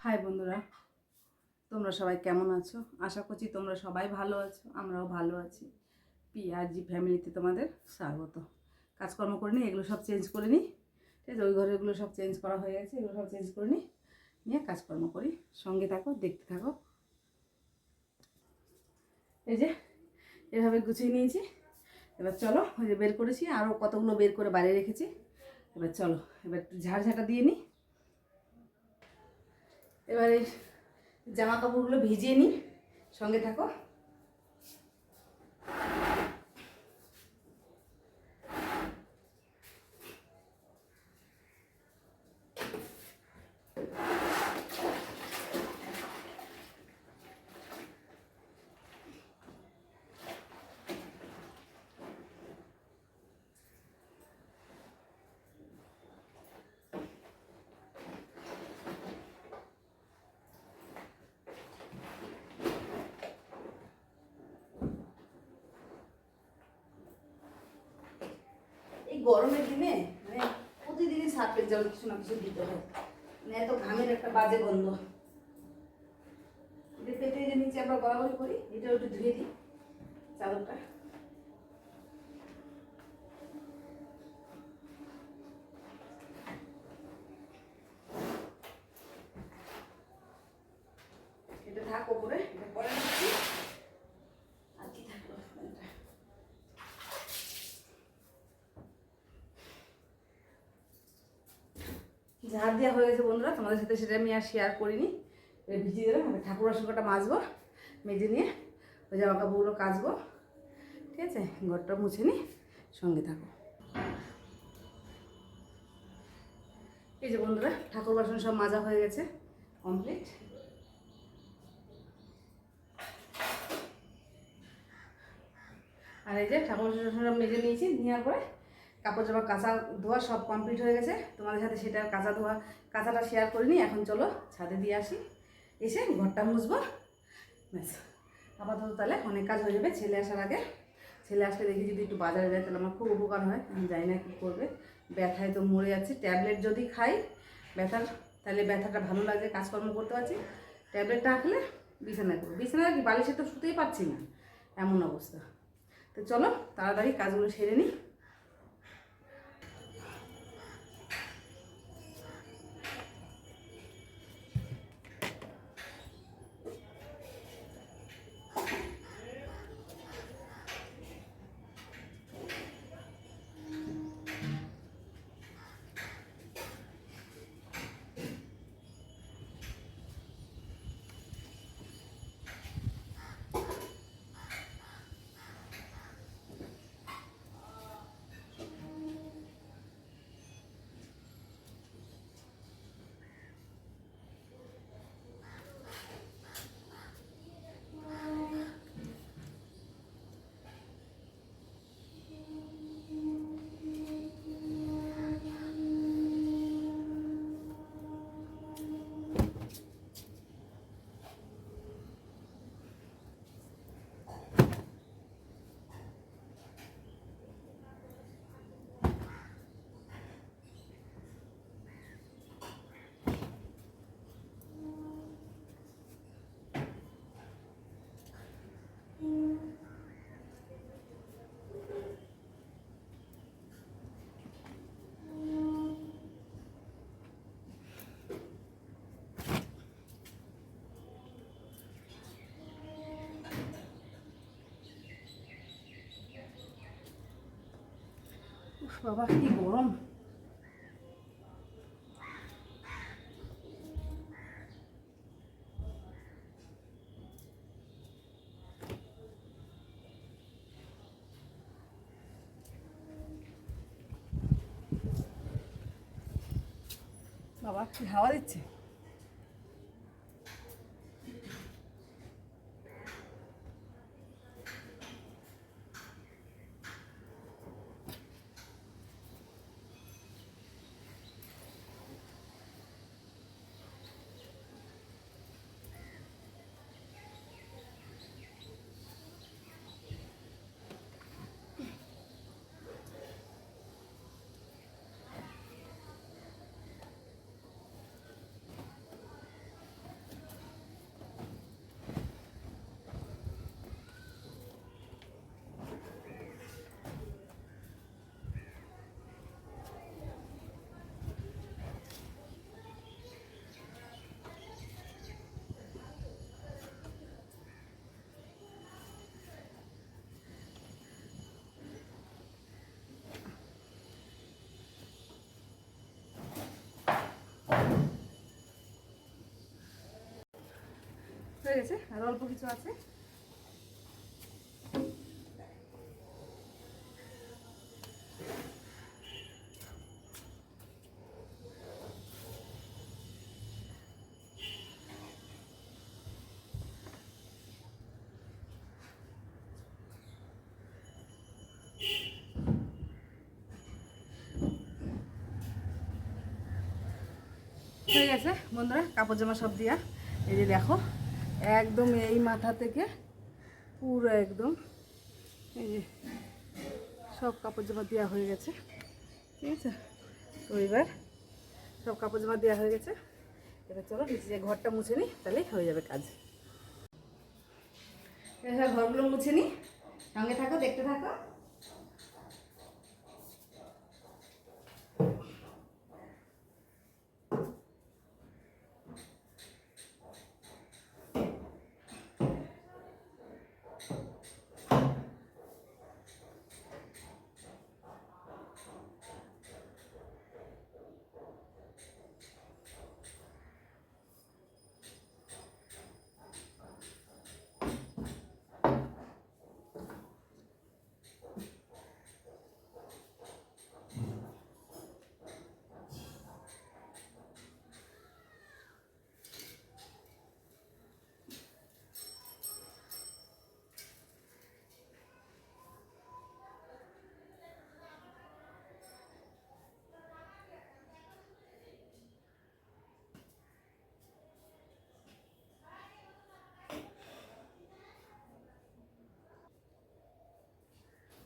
High বন্ধুরা, তোমরা সবাই কেমন আছো? আশা করছি তোমরা সবাই ভালো আছো, আমরাও ভালো আছি। পিআরজি ফ্যামিলিতে তোমাদের স্বাগত। কাজকর্ম করে নিই, এগুলো সব চেঞ্জ করে নিই। ঠিক আছে, ওই ঘরেগুলো সব চেঞ্জ করা হয়ে গেছে, এগুলো সব চেঞ্জ করে নিই, নিয়ে কাজকর্ম করি। সঙ্গে থাকো, দেখতে থাকো। এই যে এভাবে গুছিয়ে নিয়েছি। এবার চলো, ওই যে বের করেছি, আরও কতগুলো বের করে বাইরে রেখেছি। এবার চলো, এবার ঝাড়ঝাঁটা দিয়ে নিই। এবারে জামা কাপড়গুলো ভিজিয়ে নিই, সঙ্গে থাকো। এই গরমের দিনে মানে প্রতিদিনই সার্ফের জল কিছু না কিছু দিতে হয়, মানে এত ঘামের একটা বাজে গন্ধ। এটা পেতে যে নিচে আমরা গড়াগড়ি করি, এটা একটু ধুয়ে দিই চাদরটা। এটা থাক ওপরে, এটা পরে নিচ্ছি। আর কি থাকলো, ঝাড় দেওয়া হয়ে গেছে বন্ধুরা, তোমাদের সাথে সেটা আমি আর শেয়ার করিনি। ভিজিয়ে দিলাম, আমি ঠাকুর বাসনটা মাজবো, মেজে নিয়ে ওই জামা কাপড়গুলো কাচবো। ঠিক আছে, ঘরটা মুছে নিই, সঙ্গে থাকো। এই যে বন্ধুরা, ঠাকুর বাসন সব মাজা হয়ে গেছে, কমপ্লিট। আর এই যে ঠাকুর বাসন মেজে নিয়েছি, নেওয়ার পরে কাপড় জামা কাঁচা ধোয়া সব কমপ্লিট হয়ে গেছে। তোমাদের সাথে সেটা কাঁচাটা শেয়ার করিনি। এখন চলো ছাদে দিয়ে আসি, এসে ঘরটা মুছবো, ব্যাস। আপাতত তাহলে অনেক কাজ হয়ে যাবে ছেলে আসার আগে। ছেলে আসলে দেখি যদি একটু বাজারে যায় তাহলে আমার খুব উপকার হয়। আমি জানি না কী করবে, ব্যথায় তো মরে যাচ্ছি। ট্যাবলেট যদি খাই ব্যথার, তাহলে ব্যথাটা ভালো লাগে, কাজকর্ম করতে পারছি। ট্যাবলেটটা রাখলে বিছানায় করবো, বিছানায় কি বালিশে তো শুতেই পারছি না, এমন অবস্থা। তো চলো তাড়াতাড়ি কাজগুলো সেরে নিই। বাবা কি গরম! বাবা কি হাওয়া দিচ্ছে! হয়ে গেছে, আর অল্প কিছু আছে। হয়ে গেছে বন্ধুরা, কাপড় জামা সব দিয়া। এই যে দেখো, একদম এই মাথা থেকে পুরো একদম এই যে সব কাপড় জামা দেওয়া হয়ে গেছে। ঠিক আছে, তো এবার সব কাপড় জামা দেওয়া হয়ে গেছে। এবার চলো নিচে ঘরটা মুছে নিই, তাহলেই হয়ে যাবে কাজ। এবার ঘরগুলো মুছে নিই, সঙ্গে থাকো, দেখতে থাকো।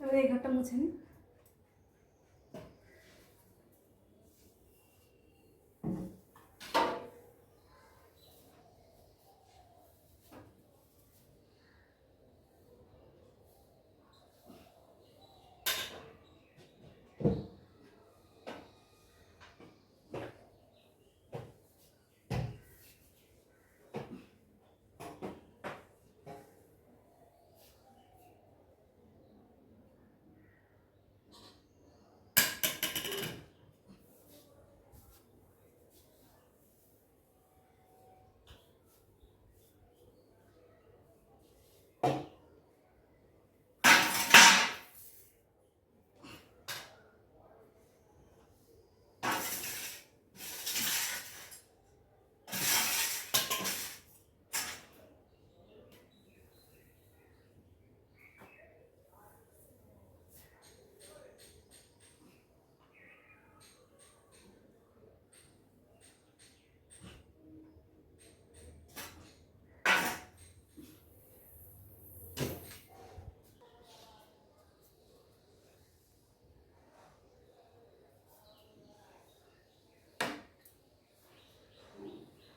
এবার এই ঘরটা মুছে নিই।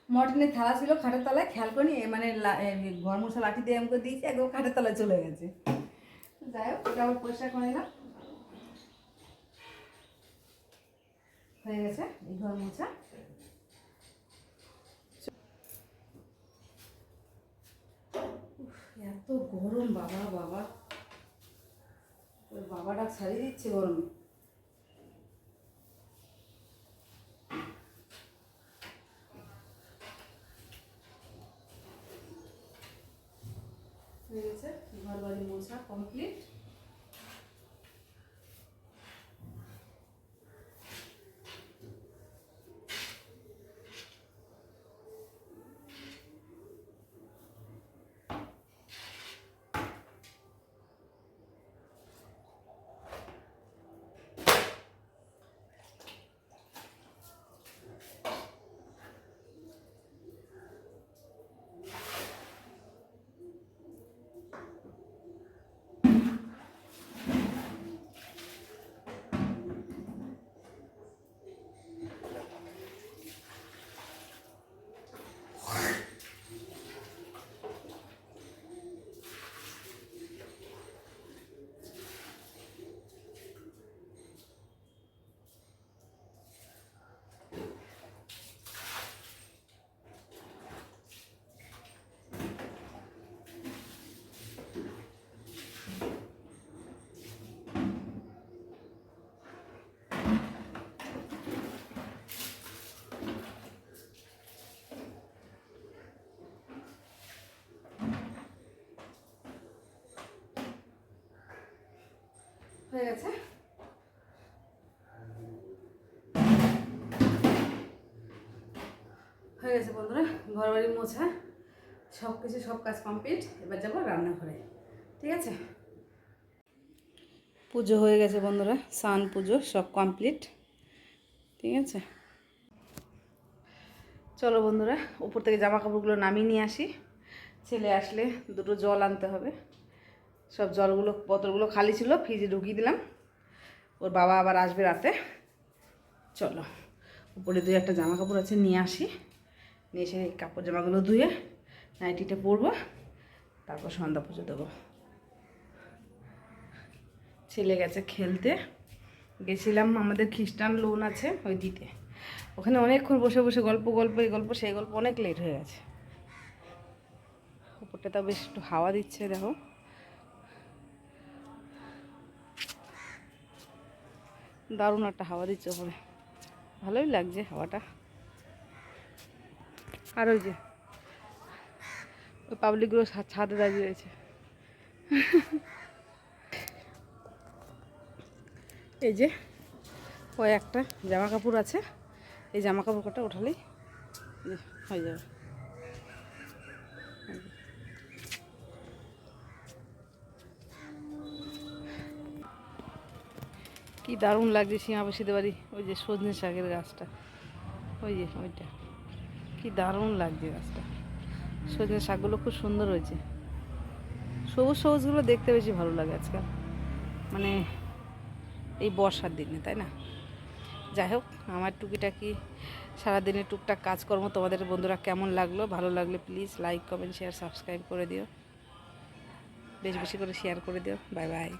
মর্টিনের থালা ছিল খাটের তলায়, খেয়াল করিনি, মানে ঘর মশা লাঠি দিয়ে আমাকে দিয়েছে, একদম খাটের তলায় চলে গেছে। যাই হোক, ওটা আবার পরিষ্কার করে নিলাম। হয়ে গেছে এই ঘর মোছা। এত গরম বাবা বাবা, বাবাটা ছাড়িয়ে দিচ্ছে গরমে। হয়ে গেছে ঘর বাড়ি মোছা কমপ্লিট। হয়ে গেছে। হয়ে গেছে বন্ধুরা, ঘর বাড়ি মোছা সব কিছু, সব কাজ কমপ্লিট। এবার যাবো রান্নাঘরে, ঠিক আছে। পুজো হয়ে গেছে বন্ধুরা, স্নান পুজো সব কমপ্লিট, ঠিক আছে। চলো বন্ধুরা, উপর থেকে জামা কাপড়গুলো নামিয়ে নিয়ে আসি। ছেলে আসলে দুটো জল আনতে হবে। সব জলগুলো, বোতলগুলো খালি ছিল, ফ্রিজে ঢুকিয়ে দিলাম। ওর বাবা আবার আসবে রাতে। চলো উপরে 2-1টা জামা কাপড় আছে, নিয়ে আসি। নিয়ে এসে কাপড় জামাগুলো ধুয়ে নাইটিটা পরবো, তারপর সন্ধ্যা পুজো দেবো। ছেলে গেছে খেলতে। গেছিলাম, আমাদের খ্রিস্টান লোন আছে ওই দিতে। ওখানে অনেকক্ষণ বসে বসে গল্প এই গল্প সেই গল্প, অনেক লেট হয়ে গেছে। উপরটা তাও বেশ একটু হাওয়া দিচ্ছে, দেখো। দারুণ একটা হাওয়া দিচ্ছে ওপরে, ভালোই লাগছে হাওয়াটা। আর ওই যে ওই পাবলিকগুলো ছাদে দাঁড়িয়ে রয়েছে। এই যে কয়েকটা জামা কাপড় আছে, এই জামা কাপড় কটা উঠালেই হয়ে যাবে। কি দারুণ লাগছে সীমাবাসীদের বাড়ি, ওই যে সজনে শাকের গাছটা, ওই যে ওইটা, কি দারুণ লাগছে গাছটা। সজনে শাকগুলো খুব সুন্দর হয়েছে, সবুজ সবুজগুলো দেখতে বেশি ভালো লাগে আজকাল, মানে এই বর্ষার দিনে, তাই না। যাই হোক, আমার টুকিটাকি সারাদিনের টুকটাক কাজকর্ম তোমাদের বন্ধুরা কেমন লাগলো, ভালো লাগলে please like, comment, share, subscribe করে দিও, বেশি বেশি করে শেয়ার করে দিও। Bye bye.